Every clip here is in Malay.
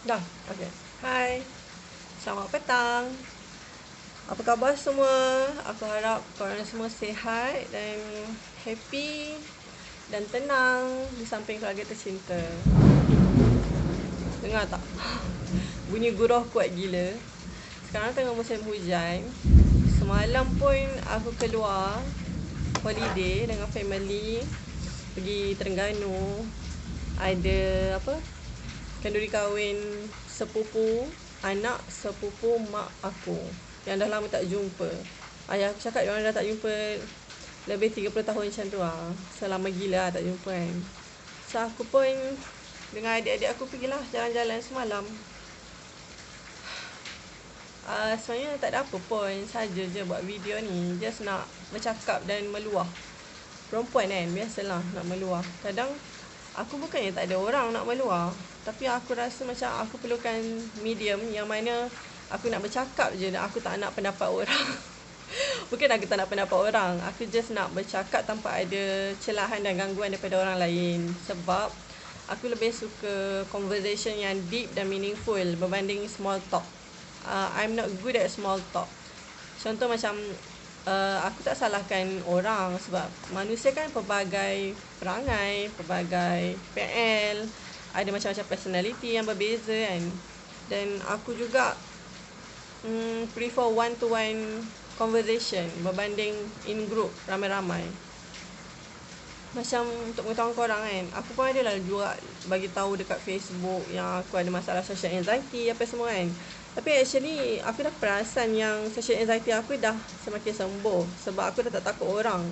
Dah, okey. Hai, selamat petang. Apa khabar semua? Aku harap korang semua sihat dan happy dan tenang di samping keluarga tercinta. Dengar tak? Bunyi guruh kuat gila. Sekarang tengah musim hujan. Semalam pun aku keluar holiday dengan family pergi Terengganu. Ada apa? Kenduri kahwin sepupu anak sepupu mak aku yang dah lama tak jumpa. Ayah aku cakap diorang dah tak jumpa lebih 30 tahun macam tu lah. Selama gila lah tak jumpa kan. So aku pun dengan adik-adik aku pergilah jalan-jalan semalam. Sebenarnya tak ada apa pun, saja je buat video ni. Just nak bercakap dan meluah. Perempuan kan, biasalah nak meluah. Kadang aku bukannya tak ada orang nak meluah, tapi aku rasa macam aku perlukan medium yang mana aku nak bercakap je dan aku tak nak pendapat orang. Bukan aku tak nak pendapat orang, aku just nak bercakap tanpa ada celahan dan gangguan daripada orang lain. Sebab aku lebih suka conversation yang deep dan meaningful berbanding small talk. I'm not good at small talk. Contoh macam aku tak salahkan orang sebab manusia kan pelbagai perangai, pelbagai PL, ada macam-macam personality yang berbeza kan. Dan aku juga prefer one to one conversation berbanding in group ramai-ramai. Macam untuk mengetahui korang kan, aku pun ada lah juga bagi tahu dekat Facebook yang aku ada masalah social anxiety apa semua kan. Tapi actually aku dah perasan yang social anxiety aku dah semakin sembuh sebab aku dah tak takut orang.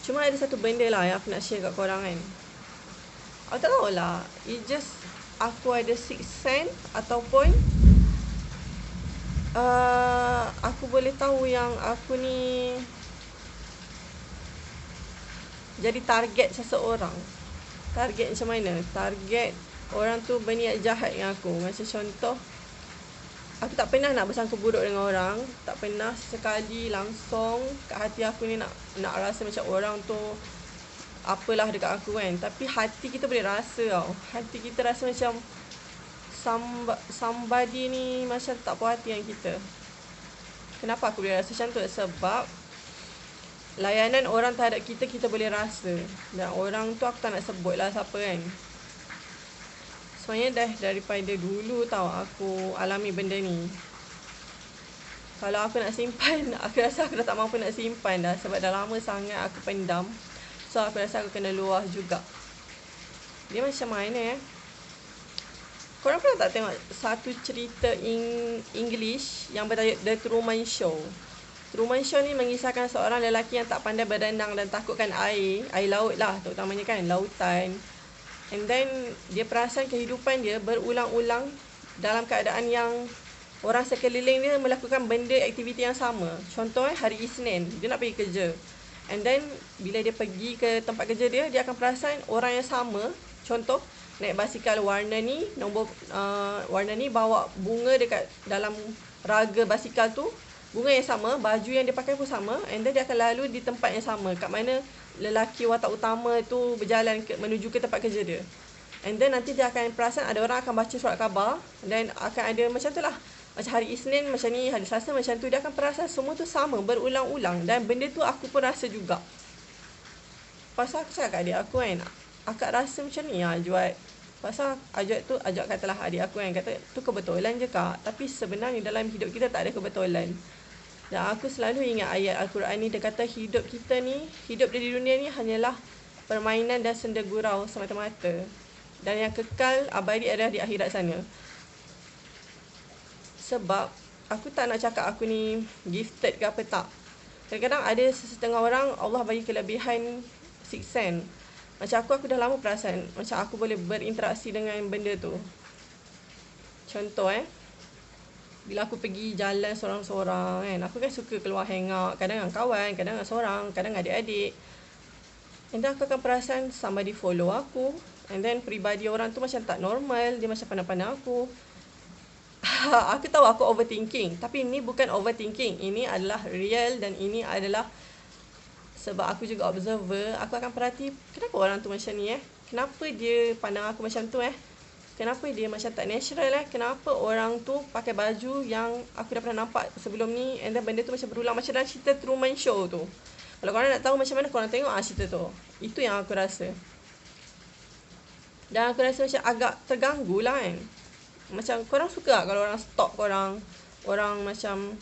Cuma ada satu benda lah yang aku nak share kat korang kan. Aku tak tahulah, it just aku ada sixth sense ataupun aku boleh tahu yang aku ni jadi target seseorang. Target macam mana? Target orang tu berniat jahat dengan aku. Macam contoh, aku tak pernah nak bersangka buruk dengan orang. Tak pernah sekali langsung kat hati aku ni nak rasa macam orang tu apalah dekat aku kan. Tapi hati kita boleh rasa tau. Hati kita rasa macam somebody ni macam tak puas hati dengan kita. Kenapa aku boleh rasa macam tu? Sebab layanan orang terhadap kita, kita boleh rasa. Dan orang tu aku tak nak sebut lah siapa kan. Sebenarnya dah daripada dulu tau aku alami benda ni. Kalau aku nak simpan, aku rasa aku dah tak mampu nak simpan dah. Sebab dah lama sangat aku pendam. So aku rasa aku kena luah juga. Dia macam mana korang pernah tak tengok satu cerita English yang bertajuk The Truman Show? Truman Show ni mengisahkan seorang lelaki yang tak pandai berenang dan takutkan air laut lah terutamanya kan, lautan. And then dia perasan kehidupan dia berulang-ulang dalam keadaan yang orang sekeliling dia melakukan benda aktiviti yang sama. Contoh hari Isnin dia nak pergi kerja. And then bila dia pergi ke tempat kerja dia, dia akan perasan orang yang sama. Contoh naik basikal warna ni, warna ni bawa bunga dekat dalam raga basikal tu. Bunga yang sama, baju yang dia pakai pun sama. And then dia akan lalu di tempat yang sama, kat mana lelaki watak utama tu berjalan menuju ke tempat kerja dia. And then nanti dia akan perasan ada orang akan baca surat khabar. Dan akan ada macam tu lah. Macam hari Isnin macam ni, hari Selasa macam tu. Dia akan perasan semua tu sama, berulang-ulang. Dan benda tu aku pun rasa juga. Pasal aku cakap kat adik aku kan, akak rasa macam ni lah Ajwat. Pasal Ajwat katalah adik aku kan, kata tu kebetulan je kak. Tapi sebenarnya dalam hidup kita tak ada kebetulan. Dan aku selalu ingat ayat Al-Quran ni. Dia kata hidup kita ni, hidup di dunia ni hanyalah permainan dan senda gurau semata-mata. Dan yang kekal abadi adalah di akhirat sana. Sebab aku tak nak cakap aku ni gifted ke apa, tak. Kadang-kadang ada setengah orang Allah bagi kelebihan sixth sense. Macam aku dah lama perasan macam aku boleh berinteraksi dengan benda tu. Contoh bila aku pergi jalan sorang-sorang kan, aku kan suka keluar hang out, kadang dengan kawan, kadang dengan seorang, kadang dengan adik-adik. And then aku akan perasan somebody follow aku. And then peribadi orang tu macam tak normal, dia macam pandang-pandang aku. Aku tahu aku overthinking, tapi ini bukan overthinking. Ini adalah real dan ini adalah sebab aku juga observer. Aku akan perhati kenapa orang tu macam ni Kenapa dia pandang aku macam tu kenapa dia macam tak natural kenapa orang tu pakai baju yang aku dah pernah nampak sebelum ni, and then benda tu macam berulang macam dalam cerita Truman Show tu. Kalau korang nak tahu macam mana, korang tengok cerita tu. Itu yang aku rasa. Dan aku rasa macam agak terganggu lah kan. Macam korang suka tak kalau orang stop korang, orang macam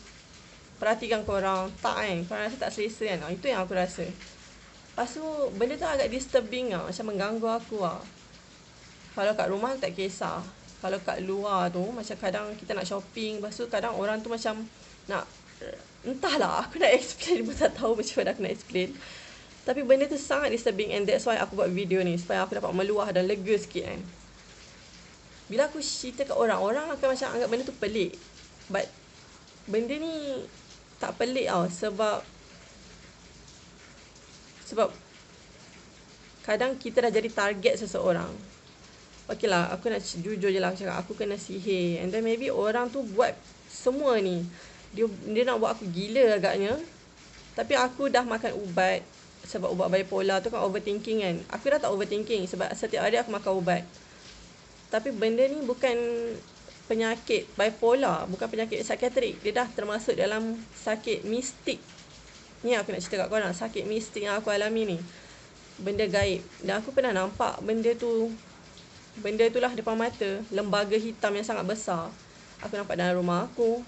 perhatikan korang? Tak kan, korang rasa tak selesa kan. Itu yang aku rasa. Lepas tu benda tu agak disturbing lah, macam mengganggu aku lah. Kalau kat rumah tak kisah. Kalau kat luar tu macam kadang kita nak shopping, lepas tu kadang orang tu macam nak, entahlah aku nak explain pun tak tahu macam mana aku nak explain. Tapi benda tu sangat disturbing, and that's why aku buat video ni, supaya aku dapat meluah dan lega sikit kan. Bila aku cerita kat orang, orang akan macam anggap benda tu pelik. But benda ni tak pelik tau. Sebab kadang kita dah jadi target seseorang. Okay lah, aku nak jujur je lah, aku cakap aku kena sihir. And then maybe orang tu buat semua ni, dia nak buat aku gila agaknya. Tapi aku dah makan ubat. Sebab ubat bipolar tu kan overthinking kan. Aku dah tak overthinking sebab setiap hari aku makan ubat. Tapi benda ni bukan penyakit bipolar, bukan penyakit psikiatrik. Dia dah termasuk dalam sakit mistik. Ni aku nak cerita kat korang, sakit mistik yang aku alami ni. Benda gaib. Dan aku pernah nampak benda tu. Benda tu lah depan mata. Lembaga hitam yang sangat besar. Aku nampak dalam rumah aku.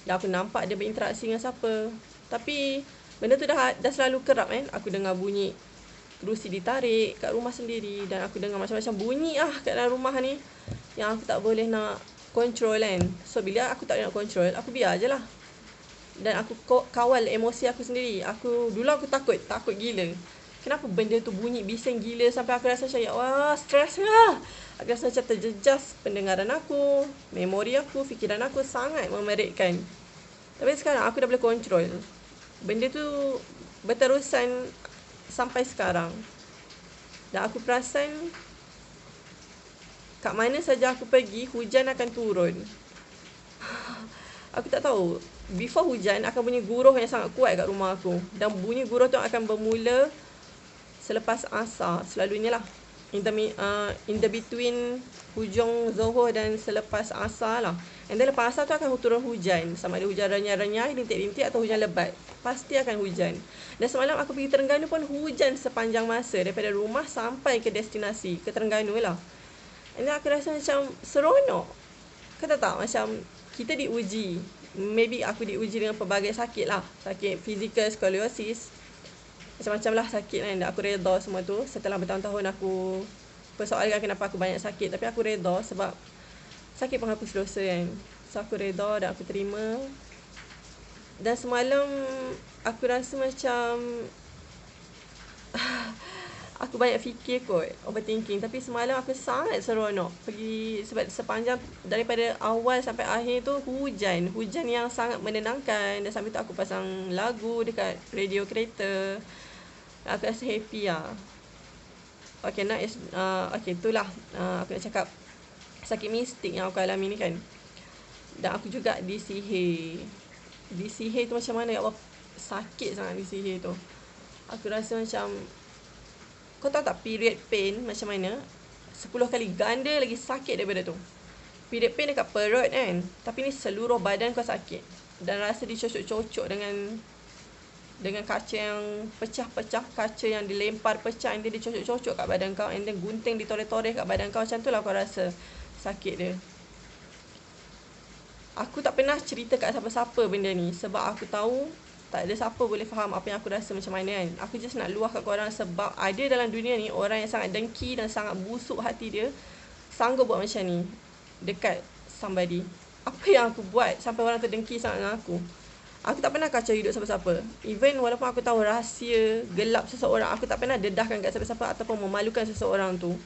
Dan aku nampak dia berinteraksi dengan siapa. Tapi benda tu dah selalu kerap kan. Aku dengar bunyi kerusi ditarik kat rumah sendiri. Dan aku dengar macam-macam bunyi kat dalam rumah ni, yang aku tak boleh nak control kan. So bila aku tak boleh nak control, aku biar je lah. Dan aku kawal emosi aku sendiri. Dulu aku takut gila. Kenapa benda tu bunyi bising gila sampai aku rasa macam, ya Allah, stres lah. Aku rasa macam terjejas pendengaran aku, memori aku, fikiran aku sangat memerikkan. Tapi sekarang aku dah boleh control. Benda tu berterusan sampai sekarang. Dan aku perasan kat mana saja aku pergi, hujan akan turun. Aku tak tahu. Before hujan akan bunyi guruh yang sangat kuat kat rumah aku. Dan bunyi guruh tu akan bermula selepas asar. Selalunya lah. In the between hujung Zohor dan selepas asar lah. And then lepas asar tu akan turun hujan. Sama ada hujan renyah-renyah, rintik-rintik atau hujan lebat. Pasti akan hujan. Dan semalam aku pergi Terengganu pun hujan sepanjang masa. Daripada rumah sampai ke destinasi, ke Terengganu lah. And then aku rasa macam seronok. Kau tahu tak, macam kita diuji. Maybe aku diuji dengan pelbagai sakit lah. Sakit fizikal, skoliosis, macam-macam lah sakit kan. Dan aku reda semua tu. Setelah bertahun-tahun aku persoalkan kenapa aku banyak sakit. Tapi aku reda sebab sakit penghapus dosa kan. So aku reda dan aku terima. Dan semalam aku rasa macam aku banyak fikir kot, overthinking. Tapi semalam aku sangat seronok pergi, sebab sepanjang daripada awal sampai akhir tu hujan yang sangat menenangkan. Dan sambil tu aku pasang lagu dekat radio kereta. Aku rasa happy lah. Okay, next. Okay, itulah aku nak cakap sakit mistik yang aku alami ni kan. Dan aku juga disihir. Disihir tu macam mana, ya Allah, sakit sangat disihir tu. Aku rasa macam, kau tahu tak period pain macam mana? 10 kali ganda lagi sakit daripada tu. Period pain dekat perut kan, tapi ni seluruh badan kau sakit. Dan rasa dicocok-cocok dengan kaca yang pecah-pecah, kaca yang dilempar pecah, and then dicocok-cocok kat badan kau, and then gunting ditoreh-toreh kat badan kau. Macam tu lah kau rasa sakit dia. Aku tak pernah cerita kat siapa-siapa benda ni, sebab aku tahu tak ada siapa boleh faham apa yang aku rasa macam mana kan. Aku just nak luah kat korang sebab ada dalam dunia ni orang yang sangat dengki dan sangat busuk hati dia, sanggup buat macam ni dekat somebody. Apa yang aku buat sampai orang tu dengki sangat dengan aku? Aku tak pernah kacau hidup siapa-siapa. Even walaupun aku tahu rahsia gelap seseorang, aku tak pernah dedahkan kat siapa-siapa ataupun memalukan seseorang tu.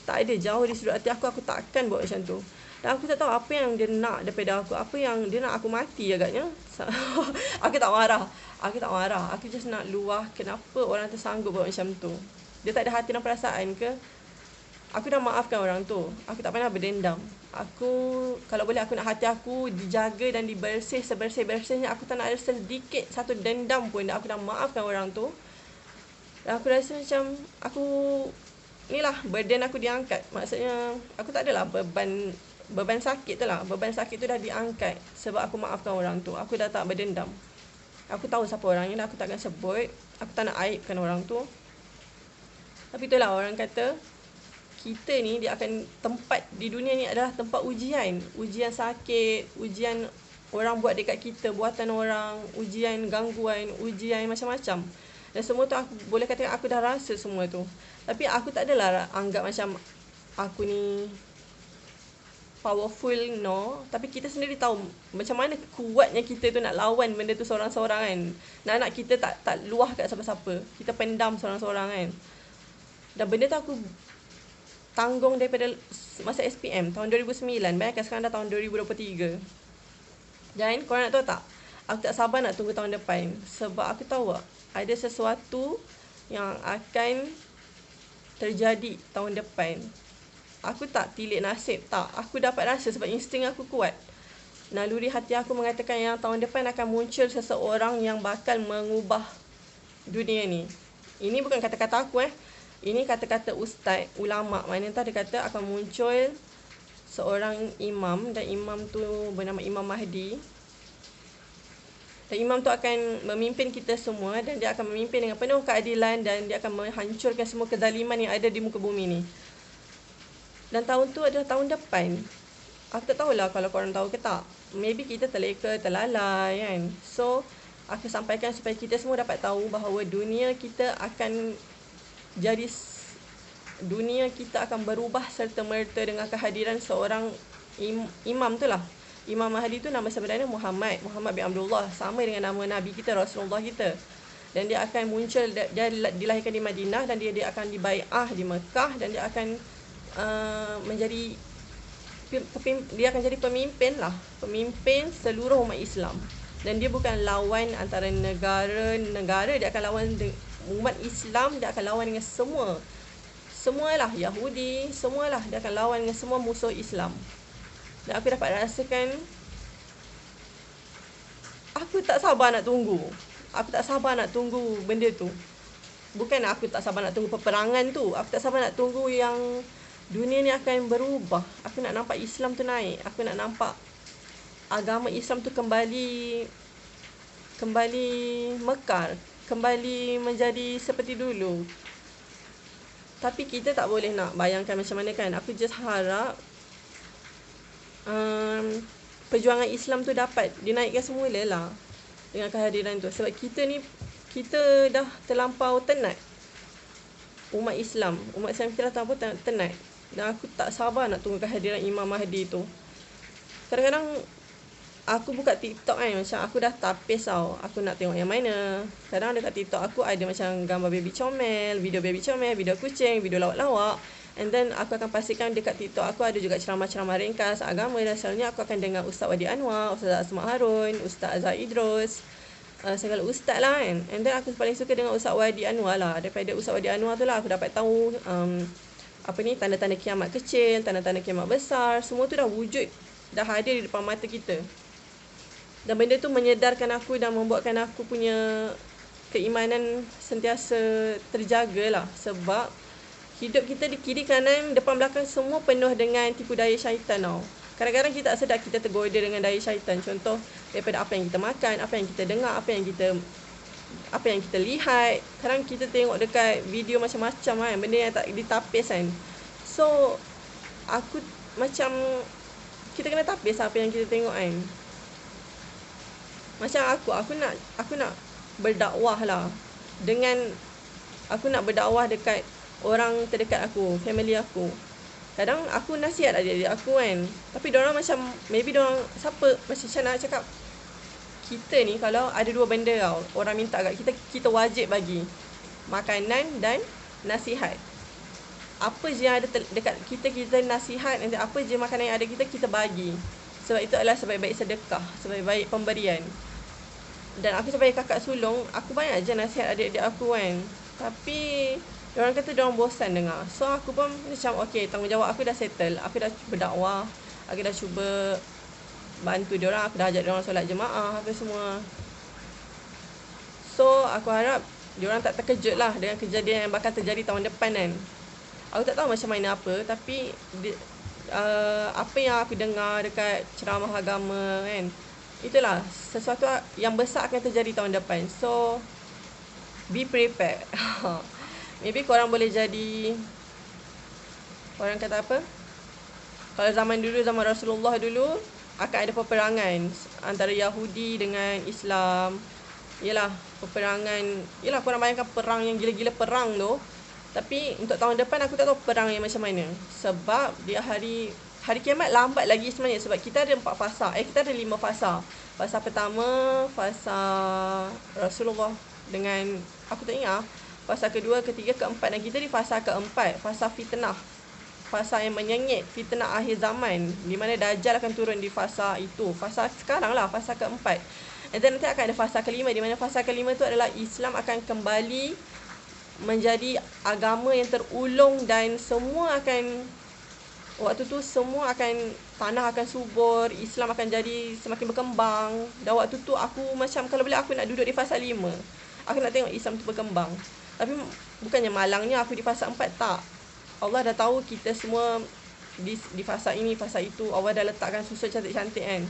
Tak ada, jauh di sudut hati aku takkan buat macam tu. Dan aku tak tahu apa yang dia nak daripada aku. Apa yang dia nak aku mati agaknya. Aku tak marah. Aku just nak luah kenapa orang tu sanggup buat macam tu. Dia tak ada hati dan perasaan ke? Aku dah maafkan orang tu. Aku tak pernah berdendam. Kalau boleh aku nak hati aku dijaga dan dibersih sebersih-bersihnya. Aku tak nak ada sedikit satu dendam pun. Dan aku dah maafkan orang tu. Dan aku rasa macam aku ni lah, burden aku diangkat. Maksudnya aku tak adalah beban sakit tu lah. Beban sakit tu dah diangkat sebab aku maafkan orang tu. Aku dah tak berdendam. Aku tahu siapa orangnya, aku takkan sebut. Aku tak nak aibkan orang tu. Tapi itulah, orang kata kita ni dia akan, tempat di dunia ni adalah tempat ujian. Ujian sakit, ujian orang buat dekat kita, buatan orang, ujian gangguan, ujian macam-macam. Dan semua tu aku boleh katakan aku dah rasa semua tu. Tapi aku tak adalah anggap macam aku ni powerful, no. Tapi kita sendiri tahu macam mana kuatnya kita tu nak lawan benda tu seorang-seorang kan. Nak kita tak luah kat siapa-siapa. Kita pendam seorang-seorang kan. Dan benda tu aku tanggung daripada masa SPM tahun 2009. Bayangkan sekarang dah tahun 2023. Dan korang nak tahu tak, aku tak sabar nak tunggu tahun depan. Sebab aku tahu ada sesuatu yang akan terjadi tahun depan. Aku tak tilik nasib, tak. Aku dapat rasa sebab insting aku kuat. Naluri hati aku mengatakan yang tahun depan akan muncul seseorang yang bakal mengubah dunia ni. Ini bukan kata-kata aku Ini kata-kata ustaz, ulama. Mana entah dia kata akan muncul seorang imam, dan imam tu bernama Imam Mahdi. Dan imam tu akan memimpin kita semua, dan dia akan memimpin dengan penuh keadilan, dan dia akan menghancurkan semua kezaliman yang ada di muka bumi ni. Dan tahun tu adalah tahun depan. Aku tak tahulah kalau korang tahu ke tak. Maybe kita terleka, terlalai kan. So, aku sampaikan supaya kita semua dapat tahu bahawa dunia kita akan berubah serta-merta dengan kehadiran seorang imam tu lah. Imam Mahdi tu nama sebenarnya Muhammad bin Abdullah, sama dengan nama Nabi kita, Rasulullah kita. Dan dia akan muncul, dia dilahirkan di Madinah, dan dia akan dibai'ah di Mekah, dan dia akan jadi pemimpin lah, pemimpin seluruh umat Islam. Dan dia bukan lawan antara negara, dia akan lawan umat Islam. Dia akan lawan dengan semualah Yahudi, semualah dia akan lawan dengan semua musuh Islam. Dan aku dapat rasakan, aku tak sabar nak tunggu. Aku tak sabar nak tunggu benda tu. Bukan aku tak sabar nak tunggu peperangan tu. Aku tak sabar nak tunggu yang dunia ni akan berubah. Aku nak nampak Islam tu naik. Aku nak nampak agama Islam tu kembali mekar, kembali menjadi seperti dulu. Tapi kita tak boleh nak bayangkan macam mana kan. Aku just harap perjuangan Islam tu dapat dinaikkan semula lah dengan kehadiran tu. Sebab kita dah terlampau tenat. Umat Islam kita dah terlampau tenat. Dan aku tak sabar nak tunggu kehadiran Imam Mahdi tu. Kadang-kadang aku buka TikTok kan, macam aku dah tapis tau. Aku nak tengok yang mana. Kadang dekat TikTok aku ada macam gambar baby comel, video kucing, video lawak-lawak. And then aku akan pastikan dekat TikTok aku ada juga ceramah-ceramah ringkas agama. Dan selalunya aku akan dengar Ustaz Wadi Anwar, Ustaz Asma Harun, Ustaz Azhar Idrus, segala ustaz lah kan. And then aku paling suka dengan Ustaz Wadi Anwar lah. Daripada Ustaz Wadi Anwar tu lah aku dapat tahu tanda-tanda kiamat kecil, tanda-tanda kiamat besar. Semua tu dah wujud, dah hadir di depan mata kita. Dan benda tu menyedarkan aku dan membuatkan aku punya keimanan sentiasa terjaga lah. Sebab hidup kita di kiri kanan, depan belakang semua penuh dengan tipu daya syaitan tau. Kadang-kadang kita tak sedar kita tergoda dengan daya syaitan. Contoh daripada apa yang kita makan, apa yang kita dengar, apa yang kita lihat. Kadang kita tengok dekat video macam-macam kan, benda yang tak ditapis kan. So aku macam kita kena tapis apa yang kita tengok kan. Macam aku nak berdakwah lah. Aku nak berdakwah dekat orang terdekat aku, family aku. Kadang aku nasihat adik-adik aku kan. Tapi diorang macam, maybe diorang siapa, macam nak cakap, kita ni kalau ada dua benda tau, orang minta kat kita wajib bagi. Makanan dan nasihat. Apa je yang ada dekat kita nasihat. Nanti apa je makanan yang ada kita bagi. Sebab itu adalah sebaik-baik sedekah, sebaik-baik pemberian. Dan aku sebagai kakak sulung, aku banyak je nasihat adik-adik aku kan. Tapi diorang kata diorang bosan dengar. So aku pun macam okay, tanggungjawab aku dah settle. Aku dah berdakwah, aku dah cuba bantu diorang, aku dah ajak diorang solat jemaah, apa semua. So aku harap diorang tak terkejut lah dengan kejadian yang bakal terjadi tahun depan kan. Aku tak tahu macam mana apa, tapi apa yang aku dengar dekat ceramah agama kan, itulah sesuatu yang besar akan terjadi tahun depan. So be prepared. Maybe korang boleh jadi, orang kata apa, kalau zaman dulu, zaman Rasulullah dulu, akan ada peperangan antara Yahudi dengan Islam. Yelah, peperangan, yelah korang bayangkan perang yang gila-gila perang tu. Tapi untuk tahun depan aku tak tahu perang yang macam mana. Sebab dia hari kiamat lambat lagi sebenarnya. Sebab kita ada 4 fasa. Kita ada 5 fasa. Fasa pertama, fasa Rasulullah dengan, aku tak ingat. Fasa kedua, ketiga, keempat. Dan kita di fasa keempat, fasa fitnah. Fasa yang menyengit, fitnah akhir zaman, di mana Dajjal akan turun di fasa itu. Fasa sekarang lah, fasa keempat. Dan nanti akan ada fasa kelima, di mana fasa kelima tu adalah Islam akan kembali menjadi agama yang terulung, dan semua akan, waktu tu semua akan, tanah akan subur, Islam akan jadi semakin berkembang. Dan waktu tu aku macam, kalau boleh aku nak duduk di fasa 5. Aku nak tengok Islam tu berkembang. Tapi bukannya malangnya aku di fasa 4, tak. Allah dah tahu kita semua di fasa ini, fasa itu. Allah dah letakkan susun cantik-cantik kan.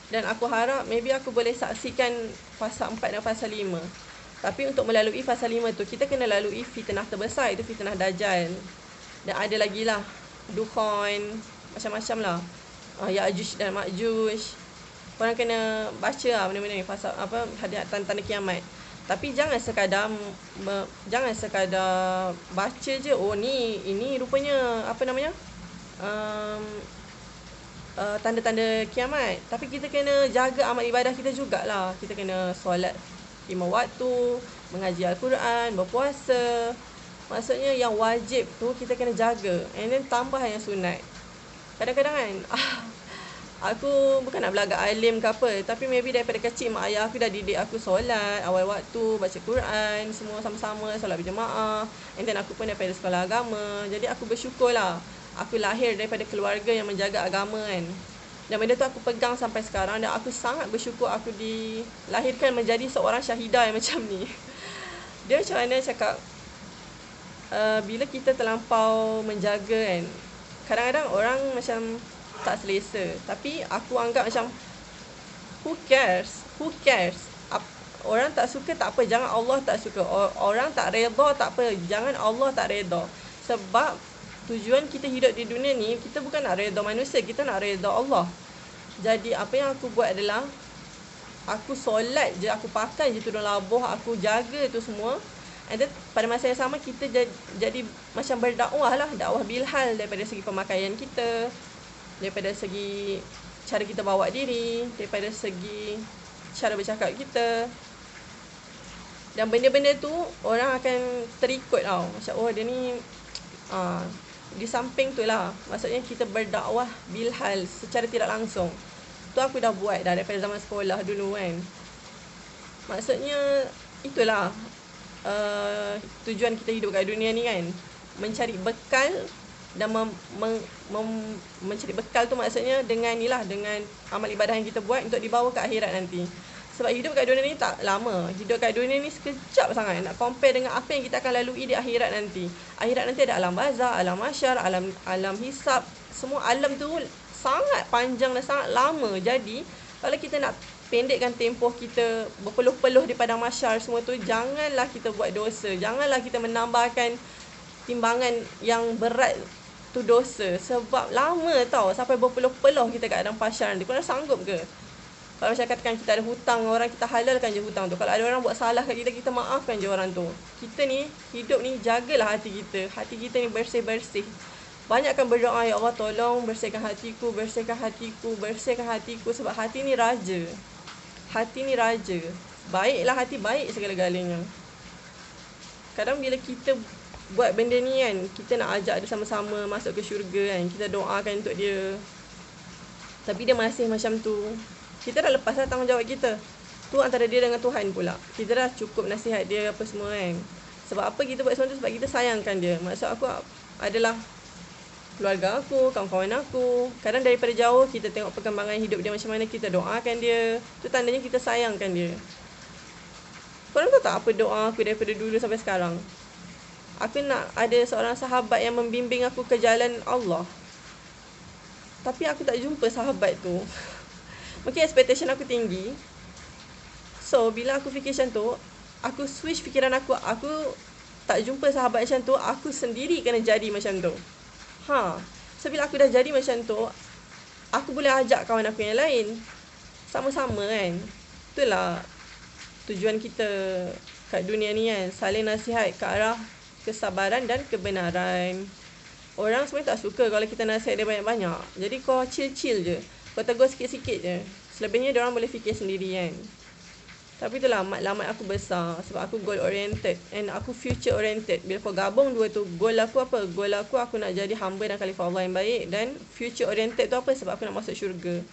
Dan aku harap maybe aku boleh saksikan fasa 4 dan fasa 5. Tapi untuk melalui fasa 5 tu, kita kena lalui fitnah terbesar, itu fitnah Dajjal. Dan ada lagi lah Dukhan, macam-macam lah, Ya'juj dan Ma'juj. Korang kena baca lah benda-benda ni, fasa apa, tanda-tanda kiamat. Tapi jangan sekadar baca je, oh ni, ini rupanya apa namanya, tanda-tanda kiamat. Tapi kita kena jaga amal ibadah kita jugalah. Kita kena solat 5 waktu, mengaji Al-Quran, berpuasa. Maksudnya yang wajib tu kita kena jaga. And then tambah yang sunat. Kadang-kadang kan, aku bukan nak belagak alim ke apa, tapi maybe daripada kecil mak ayah aku dah didik aku solat awal waktu, baca Quran, semua sama-sama, solat berjemaah. And then aku pun daripada sekolah agama. Jadi aku bersyukur lah, aku lahir daripada keluarga yang menjaga agama kan. Dan benda tu aku pegang sampai sekarang. Dan aku sangat bersyukur aku dilahirkan menjadi seorang syahidah yang macam ni. Dia macam mana cakap, bila kita terlampau menjaga kan, kadang-kadang orang macam tak selesa. Tapi aku anggap macam, who cares? Orang tak suka tak apa, jangan Allah tak suka. Orang tak redha tak apa, jangan Allah tak redha. Sebab tujuan kita hidup di dunia ni, kita bukan nak redha manusia, kita nak redha Allah. Jadi apa yang aku buat adalah, aku solat je, aku pakai je tudung labuh, aku jaga tu semua. And then pada masa yang sama kita jadi macam berdakwah lah, dakwah bilhal, daripada segi pemakaian kita, daripada segi cara kita bawa diri, daripada segi cara bercakap kita. Dan benda-benda tu orang akan terikut tau. Macam oh dia ni di samping tu lah, maksudnya kita berdakwah bilhal secara tidak langsung. Tu aku dah buat dah daripada zaman sekolah dulu kan. Maksudnya itulah tujuan kita hidup kat dunia ni kan, mencari bekal. Dan mencari bekal tu maksudnya dengan inilah, dengan amal ibadah yang kita buat untuk dibawa ke akhirat nanti. Sebab hidup kat dunia ni tak lama. Hidup kat dunia ni sekejap sangat. Nak compare dengan apa yang kita akan lalui di akhirat nanti. Akhirat nanti ada alam barzah, alam mahsyar, alam hisab. Semua alam tu sangat panjang dan sangat lama. Jadi kalau kita nak pendekkan tempoh kita berpeluh-peluh di padang mahsyar semua tu, janganlah kita buat dosa. Janganlah kita menambahkan timbangan yang berat tu dosa. Sebab lama tau sampai berpeluh-peluh kita kat dalam mahsyar nanti. Korang sanggup ke? Kalau macam katakan kita ada hutang orang, kita halalkan je hutang tu. Kalau ada orang buat salah kat kita, kita maafkan je orang tu. Kita ni, hidup ni, jagalah hati kita. Hati kita ni bersih-bersih. Banyakkan berdoa, ya Allah tolong bersihkan hatiku, bersihkan hatiku, bersihkan hatiku. Sebab hati ni raja. Hati ni raja. Baiklah hati, baik segala-galanya. Kadang bila kita buat benda ni kan, kita nak ajak dia sama-sama masuk ke syurga kan, kita doakan untuk dia, tapi dia masih macam tu, kita dah lepas lah tanggungjawab kita. Tu antara dia dengan Tuhan pula. Kita dah cukup nasihat dia apa semua kan. Sebab apa kita buat semua tu? Sebab kita sayangkan dia. Maksud aku adalah keluarga aku, kawan-kawan aku. Kadang daripada jauh kita tengok perkembangan hidup dia macam mana, kita doakan dia. Tu tandanya kita sayangkan dia. Korang tahu tak apa doa aku daripada dulu sampai sekarang? Aku nak ada seorang sahabat yang membimbing aku ke jalan Allah. Tapi aku tak jumpa sahabat tu. Mungkin expectation aku tinggi. So, bila aku fikir macam tu, aku switch fikiran aku. Aku tak jumpa sahabat macam tu, aku sendiri kena jadi macam tu. So, bila aku dah jadi macam tu, aku boleh ajak kawan aku yang lain. Sama-sama kan. Itulah tujuan kita kat dunia ni kan. Saling nasihat ke arah kesabaran dan kebenaran. Orang sebenarnya tak suka kalau kita nasihat dia banyak-banyak. Jadi kau chill-chill je. Kau tegur sikit-sikit je. Selebihnya diorang boleh fikir sendiri kan. Tapi itulah matlamat aku besar. Sebab aku goal oriented. And aku future oriented. Bila kau gabung dua tu, goal aku apa? Goal aku nak jadi hamba dan khalifah Allah yang baik. Dan future oriented tu apa? Sebab aku nak masuk syurga.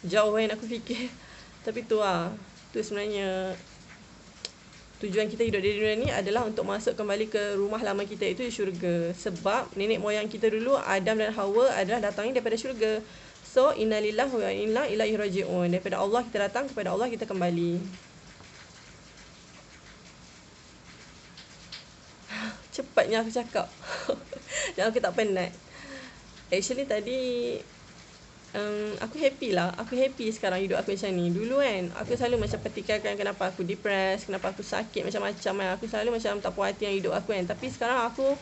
Jauh kan aku fikir. Tapi tu lah. Tu sebenarnya tujuan kita hidup di dunia ni adalah untuk masuk kembali ke rumah lama kita, itu syurga. Sebab nenek moyang kita dulu, Adam dan Hawa, adalah datangnya daripada syurga. So, innalillahi wa inna ilaihi raji'un. Daripada Allah kita datang, kepada Allah kita kembali. Cepatnya aku cakap. Dan aku tak penat. Actually tadi aku happy lah. Aku happy sekarang hidup aku macam ni. Dulu kan, aku selalu macam petikaikan kenapa aku depressed, kenapa aku sakit, macam-macam kan. Aku selalu macam tak puas hati yang hidup aku kan. Tapi sekarang aku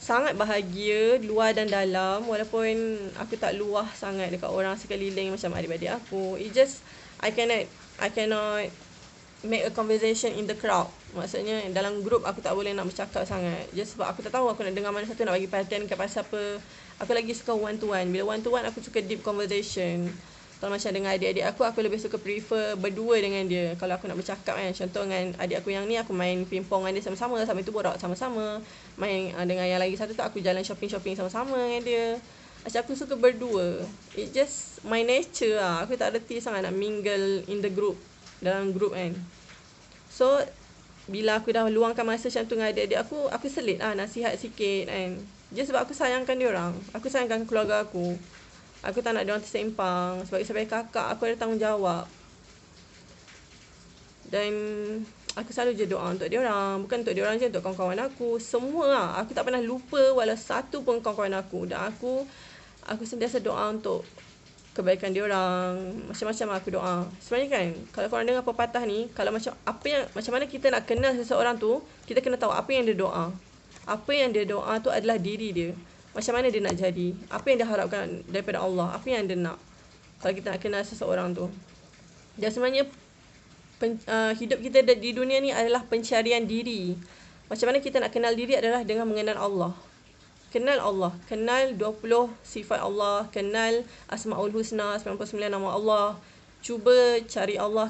sangat bahagia, luar dan dalam. Walaupun aku tak luah sangat dekat orang sekeliling macam adik-adik aku. It just, I cannot make a conversation in the crowd. Maksudnya dalam group aku tak boleh nak bercakap sangat. Just sebab aku tak tahu aku nak dengar mana satu, nak bagi perhatian ke pasal apa. Aku lagi suka one to one. Bila one to one aku suka deep conversation. Kalau macam dengan adik-adik aku lebih suka prefer berdua dengan dia. Kalau aku nak bercakap kan, contoh dengan adik aku yang ni, aku main pingpong dengan dia sama-sama, sampai tu borak sama-sama. Main dengan yang lagi satu tu, aku jalan shopping-shopping sama-sama dengan dia. Macam aku suka berdua. It just my nature lah. Aku tak reti sangat nak mingle in the group, dalam group kan. So, bila aku dah luangkan masa macam tu dengan adik-adik aku selit lah nasihat sikit kan. Just sebab aku sayangkan diorang. Aku sayangkan keluarga aku. Aku tak nak diorang tersempang. Sebagai kakak, aku ada tanggungjawab. Dan aku selalu je doa untuk diorang. Bukan untuk diorang je, untuk kawan-kawan aku. Semua lah. Aku tak pernah lupa walau satu pun kawan-kawan aku. Dan aku sentiasa doa untuk kebaikan diorang. Macam-macam aku doa. Sebenarnya kan, kalau korang dengar pepatah ni, kalau macam mana kita nak kenal seseorang tu, kita kena tahu apa yang dia doa. Apa yang dia doa tu adalah diri dia. Macam mana dia nak jadi, apa yang dia harapkan daripada Allah, apa yang dia nak. Kalau kita nak kenal seseorang tu. Dan sebenarnya hidup kita di dunia ni adalah pencarian diri. Macam mana kita nak kenal diri adalah dengan mengenal Allah. Kenal Allah, kenal 20 sifat Allah, kenal Asmaul Husna, 99 nama Allah. Cuba cari Allah